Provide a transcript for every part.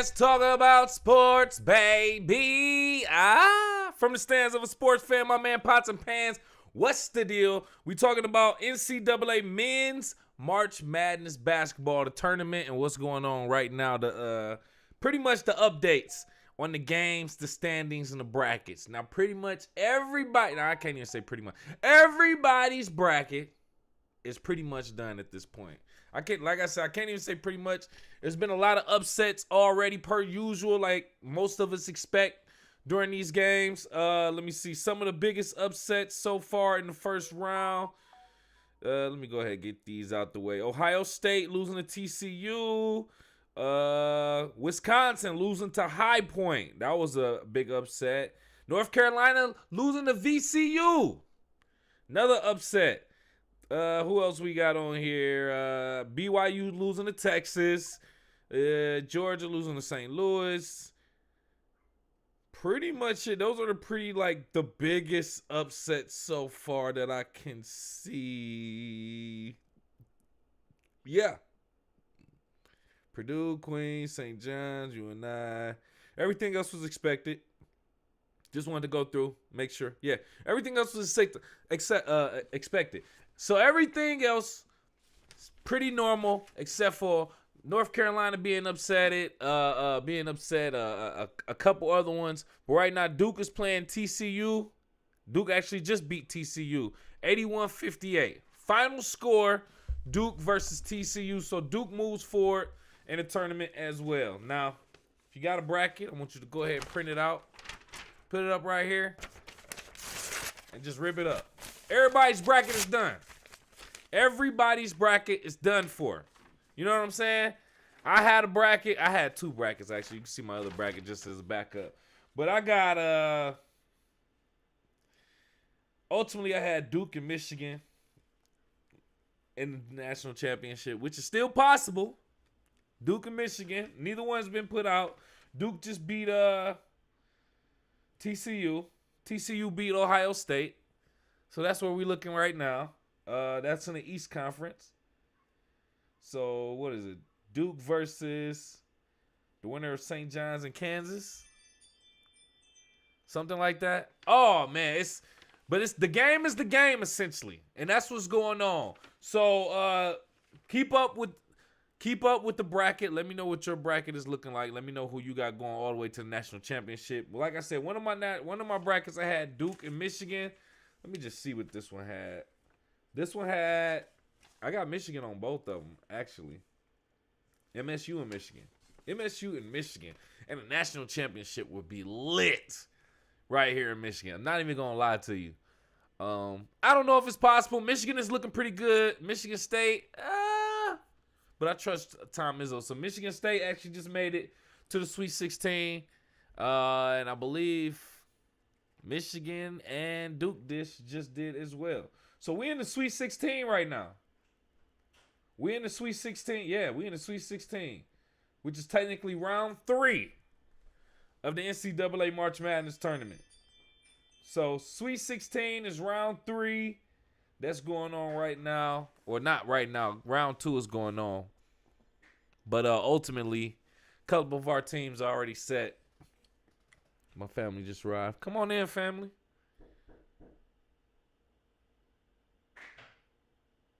Let's talk about sports, baby. From the stands of a sports fan, my man Pots and Pans. What's the deal? We talking about NCAA men's March Madness basketball, the tournament, and what's going on right now. Pretty much the updates on the games, the standings, and the brackets. Now, pretty much everybody. Now, I can't even say pretty much. Everybody's bracket is pretty much done at this point. I can't even say pretty much. There's been a lot of upsets already, per usual, like most of us expect during these games. Let me see some of the biggest upsets so far in the first round. Let me go ahead and get these out the way. Ohio State losing to TCU. Wisconsin losing to High Point. That was a big upset. North Carolina losing to VCU. Another upset. Who else we got on here? BYU losing to Texas. Georgia losing to St. Louis. Pretty much it. Those are the biggest upsets so far that I can see. Yeah. Purdue, Queens, St. John's, UNI. Everything else was expected. Just wanted to go through, make sure. Yeah, everything else was expected. So everything else is pretty normal, except for North Carolina being upset. A couple other ones. But right now, Duke is playing TCU. Duke actually just beat TCU, 81-58. Final score, Duke versus TCU. So Duke moves forward in the tournament as well. Now, if you got a bracket, I want you to go ahead and print it out. Put it up right here. And just rip it up. Everybody's bracket is done. Everybody's bracket is done for. You know what I'm saying? I had a bracket. I had two brackets, actually. You can see my other bracket just as a backup. But I got, ultimately, I had Duke and Michigan in the national championship, which is still possible. Duke and Michigan. Neither one's been put out. Duke just beat TCU. TCU beat Ohio State. So that's where we're looking right now. That's in the East Conference. So what is it? Duke versus the winner of St. John's and Kansas. Something like that. Oh man, it's the game is the game essentially. And that's what's going on. So keep up with the bracket. Let me know what your bracket is looking like. Let me know who you got going all the way to the national championship. But like I said, one of my brackets I had Duke and Michigan. Let me just see what this one had. I got Michigan on both of them, actually. MSU and Michigan. MSU and Michigan. And the national championship would be lit right here in Michigan. I'm not even going to lie to you. I don't know if it's possible. Michigan is looking pretty good. Michigan State, but I trust Tom Izzo. So Michigan State actually just made it to the Sweet 16. And I believe Michigan and Duke just did as well. So we in the Sweet 16 right now. We in the Sweet 16. Yeah, we in the Sweet 16, which is technically round 3 of the NCAA March Madness tournament. So Sweet 16 is round 3. That's going on right now. Or not right now. Round 2 is going on. But ultimately, a couple of our teams are already set. My family just arrived. Come on in, family.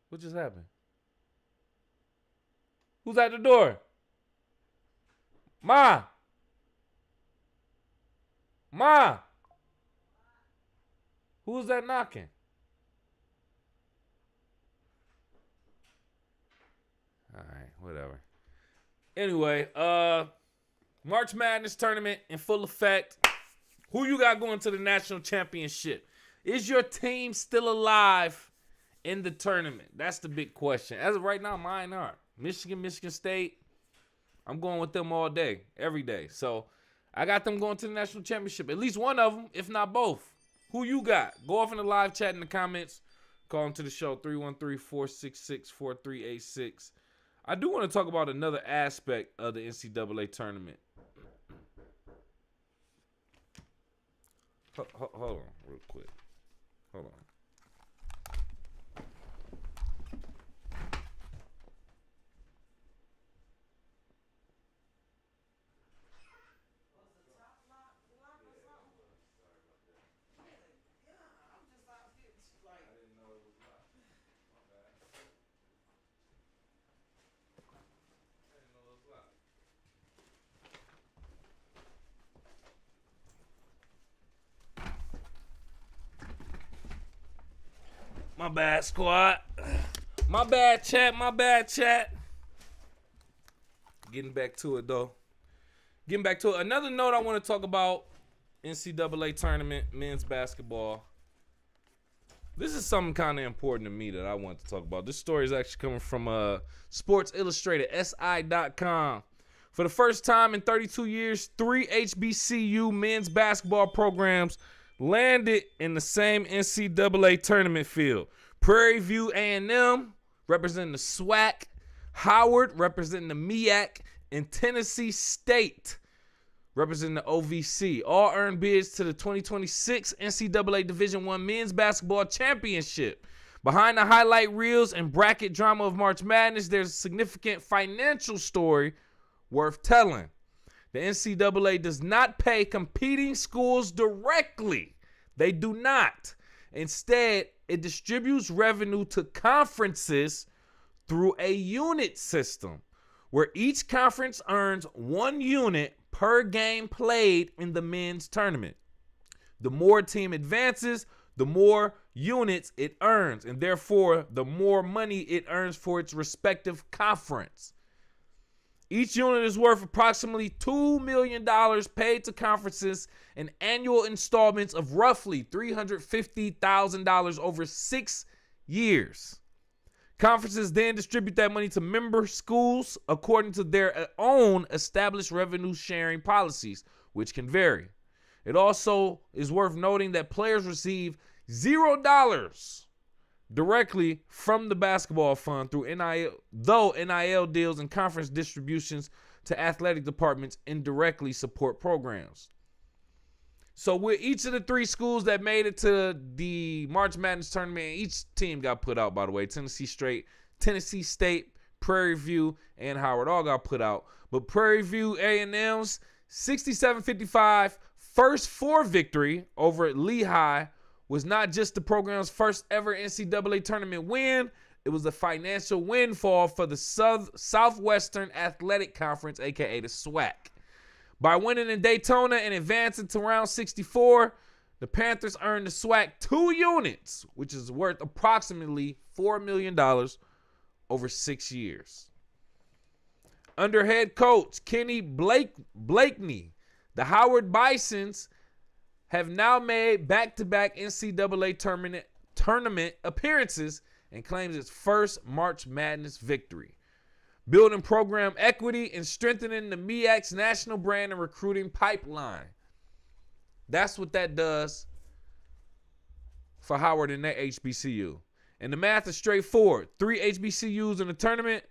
What just happened? Who's at the door? Ma. Who's that knocking? All right, whatever. Anyway, March Madness tournament in full effect. Who you got going to the national championship? Is your team still alive in the tournament? That's the big question. As of right now, mine are. Michigan State. I'm going with them all day, every day. So I got them going to the national championship. At least one of them, if not both. Who you got? Go off in the live chat in the comments. Call into the show, 313-466-4386. I do want to talk about another aspect of the NCAA tournament. Hold on real quick. Hold on. My bad, squad. My bad, chat. Getting back to it, though. Another note I want to talk about, NCAA tournament, men's basketball. This is something kind of important to me that I want to talk about. This story is actually coming from Sports Illustrated, SI.com. For the first time in 32 years, 3 HBCU men's basketball programs landed in the same NCAA tournament field. Prairie View A&M, representing the SWAC, Howard, representing the MEAC, and Tennessee State, representing the OVC, all earned bids to the 2026 NCAA Division I Men's Basketball Championship. Behind the highlight reels and bracket drama of March Madness, there's a significant financial story worth telling. The NCAA does not pay competing schools directly. They do not. Instead, it distributes revenue to conferences through a unit system, where each conference earns 1 unit per game played in the men's tournament. The more a team advances, the more units it earns, and therefore the more money it earns for its respective conference. Each unit is worth approximately $2 million paid to conferences in annual installments of roughly $350,000 over 6 years. Conferences then distribute that money to member schools according to their own established revenue sharing policies, which can vary. It also is worth noting that players receive $0 directly from the basketball fund through NIL, though NIL deals and conference distributions to athletic departments indirectly support programs. So with each of the 3 schools that made it to the March Madness tournament, each team got put out, by the way. Tennessee State, Prairie View, and Howard all got put out. But Prairie View A&M's 67-55 first 4 victory over at Lehigh was not just the program's first ever NCAA tournament win, it was a financial windfall for the Southwestern Athletic Conference, aka the SWAC. By winning in Daytona and advancing to round 64, the Panthers earned the SWAC 2 units, which is worth approximately $4 million over 6 years. Under head coach Kenny Blakeney, the Howard Bisons have now made back-to-back NCAA tournament appearances and claims its first March Madness victory. Building program equity and strengthening the MEAC's national brand and recruiting pipeline. That's what that does for Howard and that HBCU. And the math is straightforward. 3 HBCUs in the tournament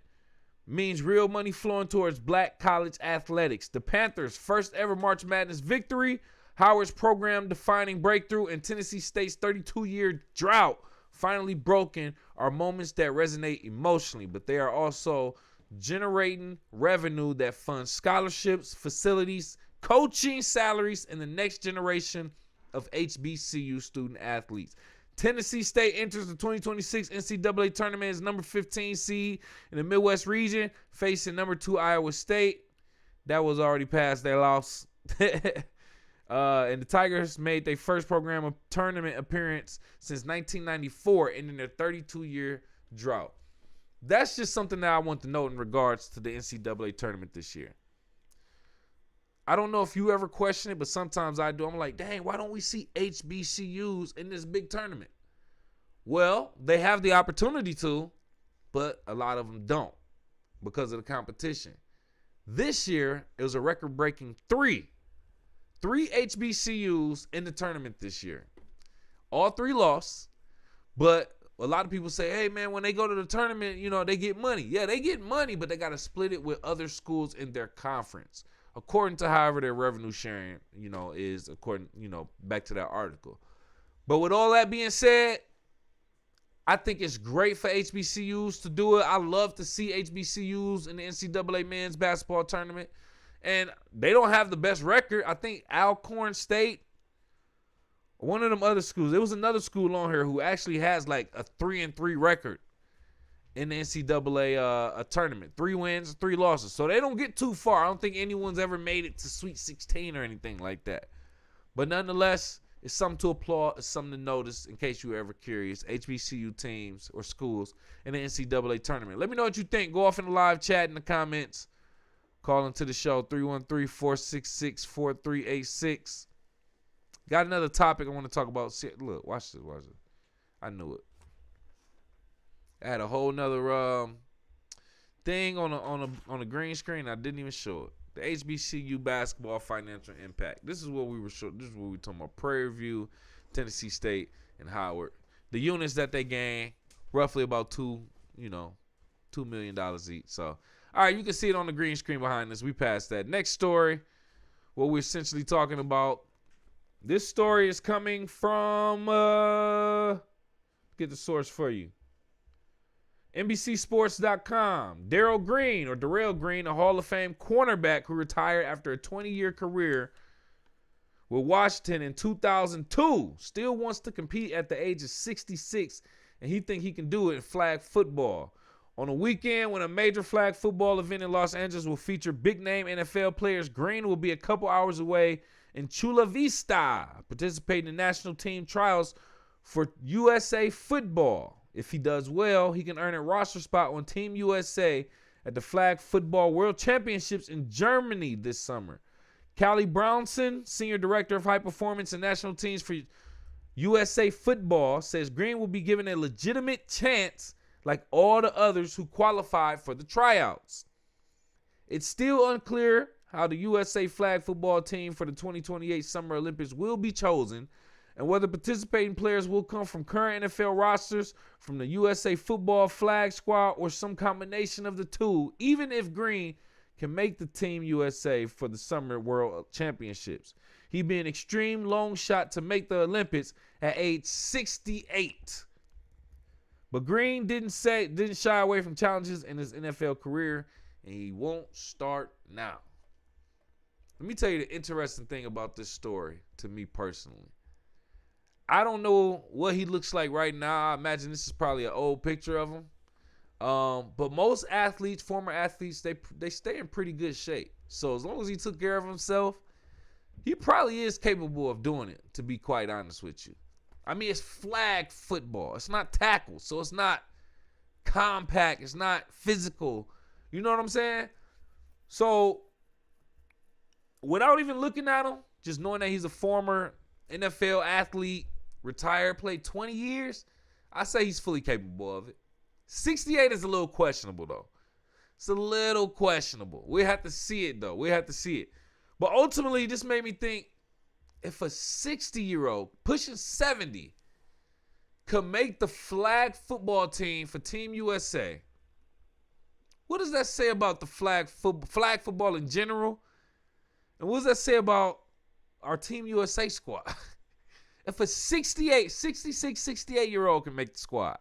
means real money flowing towards black college athletics. The Panthers' first ever March Madness victory, Howard's program-defining breakthrough, and Tennessee State's 32-year drought finally broken are moments that resonate emotionally, but they are also generating revenue that funds scholarships, facilities, coaching, salaries, and the next generation of HBCU student athletes. Tennessee State enters the 2026 NCAA tournament as number 15 seed in the Midwest region, facing number 2 Iowa State. That was already past their loss. And the Tigers made their first program tournament appearance since 1994, ending their 32-year drought. That's just something that I want to note in regards to the NCAA tournament this year. I don't know if you ever question it, but sometimes I do. I'm like, dang, why don't we see HBCUs in this big tournament? Well, they have the opportunity to, but a lot of them don't because of the competition. This year, it was a record-breaking 3 HBCUs in the tournament this year. All 3 lost, but a lot of people say, hey, man, when they go to the tournament, they get money. Yeah, they get money, but they got to split it with other schools in their conference. According to however their revenue sharing, is according, back to that article. But with all that being said, I think it's great for HBCUs to do it. I love to see HBCUs in the NCAA men's basketball tournament. And they don't have the best record. I think Alcorn State, one of them other schools, there was another school on here who actually has like a 3-3 record in the NCAA a tournament. 3 wins, 3 losses. So they don't get too far. I don't think anyone's ever made it to Sweet 16 or anything like that. But nonetheless, It's something to applaud. It's something to notice in case you were ever curious. HBCU teams or schools in the NCAA tournament. Let me know what you think. Go off in the live chat in the comments. Call into the show, 313-466-4386. Got another topic I want to talk about. Look, watch this. I knew it. I had a whole nother thing on a green screen. I didn't even show it. The HBCU basketball financial impact. This is what we were showing. This is what we were talking about. Prairie View, Tennessee State, and Howard. The units that they gain, roughly about $2 million each. So, all right, you can see it on the green screen behind us. We passed that. Next story, what we're essentially talking about. This story is coming from, get the source for you. NBCSports.com. Darrell Green, a Hall of Fame cornerback who retired after a 20-year career with Washington in 2002, still wants to compete at the age of 66, and he think he can do it in flag football. On a weekend when a major flag football event in Los Angeles will feature big-name NFL players, Green will be a couple hours away in Chula Vista, participating in national team trials for USA football. If he does well, he can earn a roster spot on Team USA at the Flag Football World Championships in Germany this summer. Callie Brownson, Senior Director of High Performance and National Teams for USA Football, says Green will be given a legitimate chance like all the others who qualified for the tryouts. It's still unclear how the USA flag football team for the 2028 Summer Olympics will be chosen, and whether participating players will come from current NFL rosters, from the USA football flag squad, or some combination of the two, even if Green can make the Team USA for the Summer World Championships. He'd be an extreme long shot to make the Olympics at age 68. But Green didn't shy away from challenges in his NFL career, and he won't start now. Let me tell you the interesting thing about this story to me personally. I don't know what he looks like right now. I imagine this is probably an old picture of him. But most athletes, former athletes, they stay in pretty good shape. So as long as he took care of himself, he probably is capable of doing it, to be quite honest with you. I mean, it's flag football. It's not tackle, so it's not compact. It's not physical. You know what I'm saying? So without even looking at him, just knowing that he's a former NFL athlete, retired, played 20 years, I say he's fully capable of it. 68 is a little questionable, though. It's a little questionable. We have to see it, though. We have to see it. But ultimately, this made me think, if a 60-year-old, pushing 70, could make the flag football team for Team USA, what does that say about the flag football in general? And what does that say about our Team USA squad? If a 68-year-old can make the squad.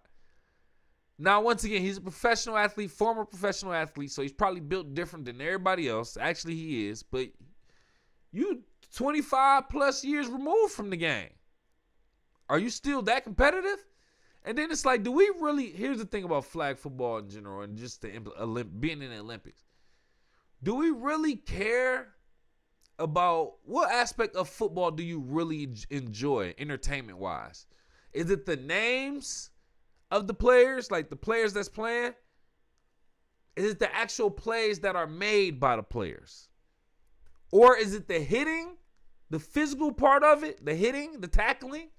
Now, once again, he's a professional athlete, former professional athlete, so he's probably built different than everybody else. Actually, he is. But you 25 plus years removed from the game. Are you still that competitive? And then it's like, do we really, here's the thing about flag football in general and just being in the Olympics. Do we really care about what aspect of football do you really enjoy entertainment-wise? Is it the names of the players, like the players that's playing? Is it the actual plays that are made by the players? Or is it the hitting, the physical part of it, the hitting, the tackling?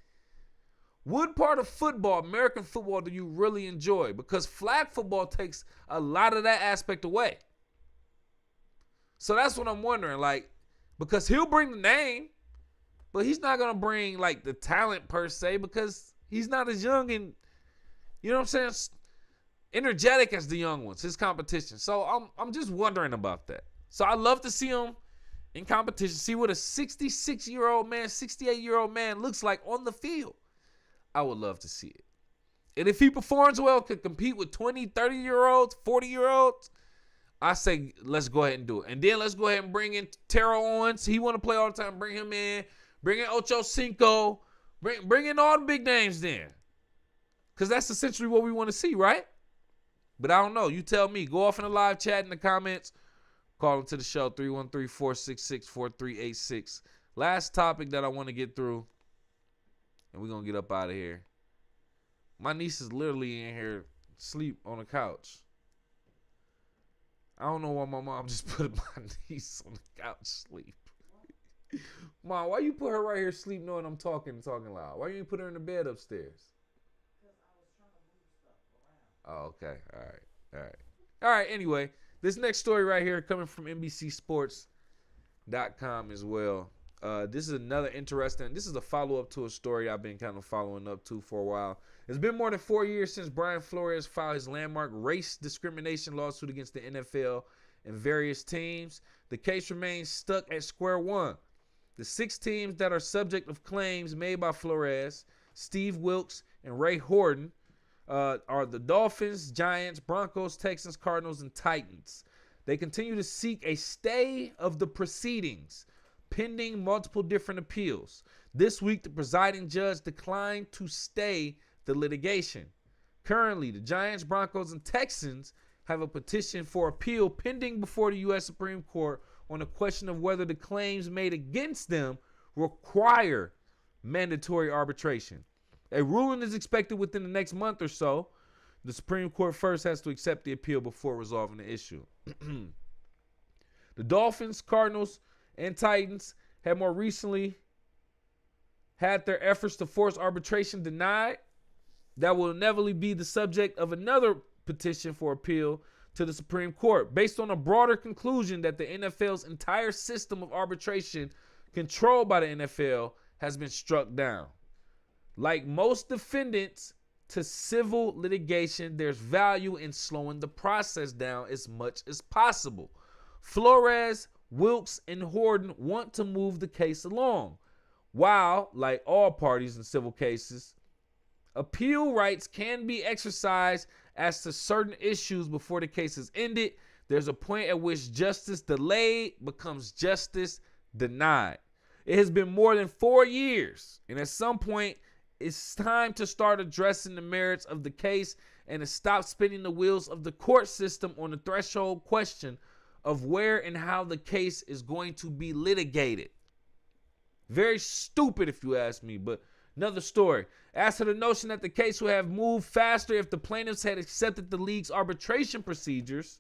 What part of football, American football, do you really enjoy? Because flag football takes a lot of that aspect away. So that's what I'm wondering, like, because he'll bring the name, but he's not going to bring, like, the talent per se, because he's not as young and, you know what I'm saying, energetic as the young ones, his competition. So I'm just wondering about that. So I love to see him in competition, see what a 66-year-old man, 68-year-old man looks like on the field. I would love to see it. And if he performs well, could compete with 20, 30-year-olds, 40-year-olds, I say let's go ahead and do it. And then let's go ahead and bring in Terrell Owens. He want to play all the time. Bring him in. Bring in Ocho Cinco. Bring in all the big names then. Because that's essentially what we want to see, right? But I don't know. You tell me. Go off in the live chat in the comments. Call into the show, 313-466-4386. Last topic that I want to get through. and we're going to get up out of here. My niece is literally in here asleep on the couch. I don't know why my mom just put my niece on the couch sleep. Mom, why you put her right here sleep knowing I'm talking loud? Why you didn't put her in the bed upstairs? Because I was trying to move stuff around. Oh, okay. All right. Anyway, this next story right here coming from NBCSports.com as well. This is another interesting. This is a follow-up to a story I've been kind of following up to for a while. It's been more than 4 years since Brian Flores filed his landmark race discrimination lawsuit against the NFL and various teams. The case remains stuck at square one. The 6 teams that are subject of claims made by Flores, Steve Wilkes, and Ray Horton are the Dolphins, Giants, Broncos, Texans, Cardinals, and Titans. They continue to seek a stay of the proceedings, pending multiple different appeals. This week, the presiding judge declined to stay the litigation. Currently, the Giants, Broncos, and Texans have a petition for appeal pending before the U.S. Supreme Court on the question of whether the claims made against them require mandatory arbitration. A ruling is expected within the next month or so. The Supreme Court first has to accept the appeal before resolving the issue. The Dolphins, Cardinals, and Titans have more recently had their efforts to force arbitration denied. That will inevitably be the subject of another petition for appeal to the Supreme Court, based on a broader conclusion that the NFL's entire system of arbitration controlled by the NFL has been struck down. Like most defendants to civil litigation, there's value in slowing the process down as much as possible. Flores, Wilkes, and Horton want to move the case along, while, like all parties in civil cases, appeal rights can be exercised as to certain issues before the case is ended. There's a point at which justice delayed becomes justice denied. It has been more than 4 years, and at some point, it's time to start addressing the merits of the case and to stop spinning the wheels of the court system on the threshold question of where and how the case is going to be litigated. Very stupid if you ask me, but another story. As to the notion that the case would have moved faster if the plaintiffs had accepted the league's arbitration procedures,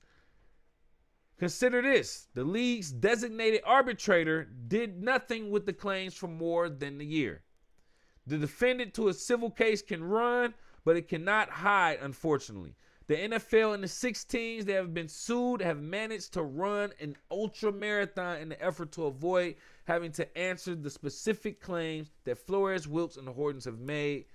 consider this. The league's designated arbitrator did nothing with the claims for more than a year. The defendant to a civil case can run, but it cannot hide, unfortunately. The NFL and the 6 teams that have been sued have managed to run an ultra marathon in the effort to avoid having to answer the specific claims that Flores, Wilkes, and the Hortons have made.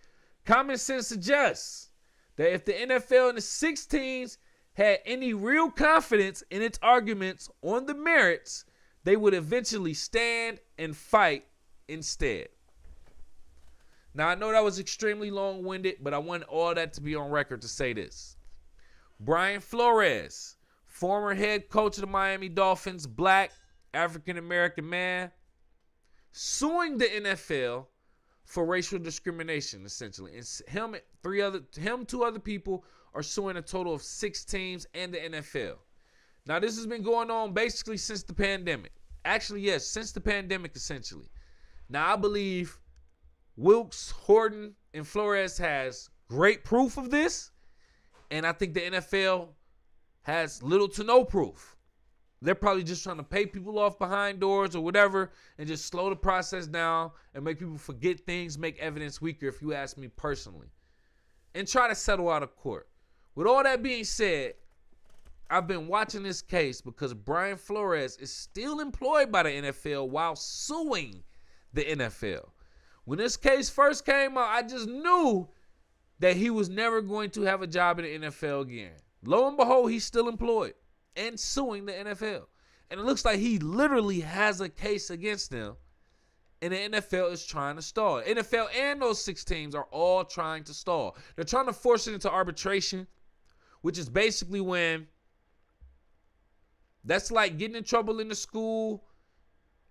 Common sense suggests that if the NFL and the 6 teams had any real confidence in its arguments on the merits, they would eventually stand and fight instead. Now, I know that was extremely long-winded, but I want all that to be on record to say this. Brian Flores, former head coach of the Miami Dolphins, black, African-American man, suing the NFL for racial discrimination, essentially. And two other people are suing a total of 6 teams and the NFL. Now, this has been going on basically since the pandemic. Actually, yes, since the pandemic, essentially. Now, I believe Wilkes, Horton, and Flores has great proof of this, and I think the NFL has little to no proof. They're probably just trying to pay people off behind doors or whatever and just slow the process down and make people forget things, make evidence weaker, if you ask me personally, and try to settle out of court. With all that being said, I've been watching this case because Brian Flores is still employed by the NFL while suing the NFL. When this case first came out, I just knew that he was never going to have a job in the NFL again. Lo and behold, he's still employed and suing the NFL. And it looks like he literally has a case against them, and the NFL is trying to stall. NFL and those 6 teams are all trying to stall. They're trying to force it into arbitration, which is basically when that's like getting in trouble in the school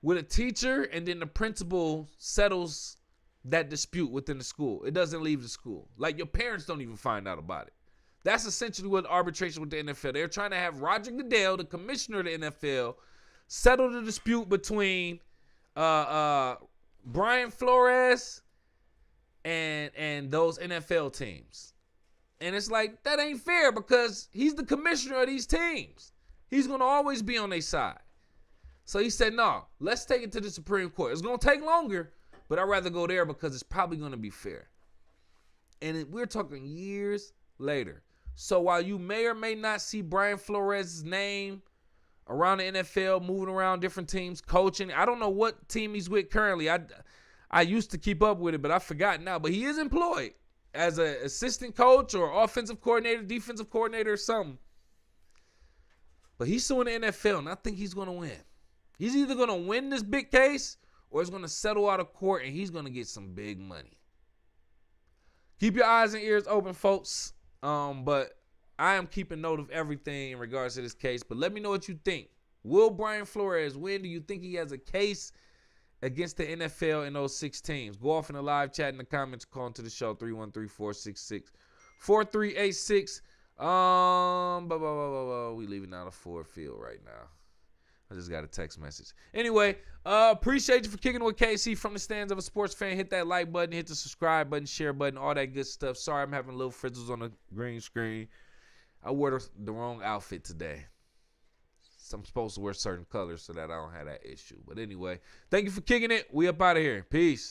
with a teacher, and then the principal settles that dispute within the school. It doesn't leave the school. Like, your parents don't even find out about it. That's essentially what arbitration with the NFL. They're trying to have Roger Goodell, the commissioner of the NFL, settle the dispute between Brian Flores and those NFL teams. And it's like, that ain't fair because he's the commissioner of these teams. He's going to always be on their side. So he said, no, let's take it to the Supreme Court. It's going to take longer, but I'd rather go there because it's probably going to be fair. And we're talking years later. So while you may or may not see Brian Flores' name around the NFL, moving around different teams, coaching, I don't know what team he's with currently. I used to keep up with it, but I forgot now. But he is employed as an assistant coach or offensive coordinator, defensive coordinator or something. But he's suing the NFL, and I think he's going to win. He's either going to win this big case or it's going to settle out of court, and he's going to get some big money. Keep your eyes and ears open, folks. But I am keeping note of everything in regards to this case. But let me know what you think. Will Brian Flores win? Do you think he has a case against the NFL in those 6 teams? Go off in the live chat in the comments. Call into the show 313-466-4386. We leaving out a Ford Field right now. I just got a text message. Anyway, appreciate you for kicking with KC from the stands of a sports fan. Hit that like button, hit the subscribe button, share button, all that good stuff. Sorry I'm having little frizzles on the green screen. I wore the wrong outfit today. So I'm supposed to wear certain colors so that I don't have that issue. But anyway, thank you for kicking it. We up out of here. Peace.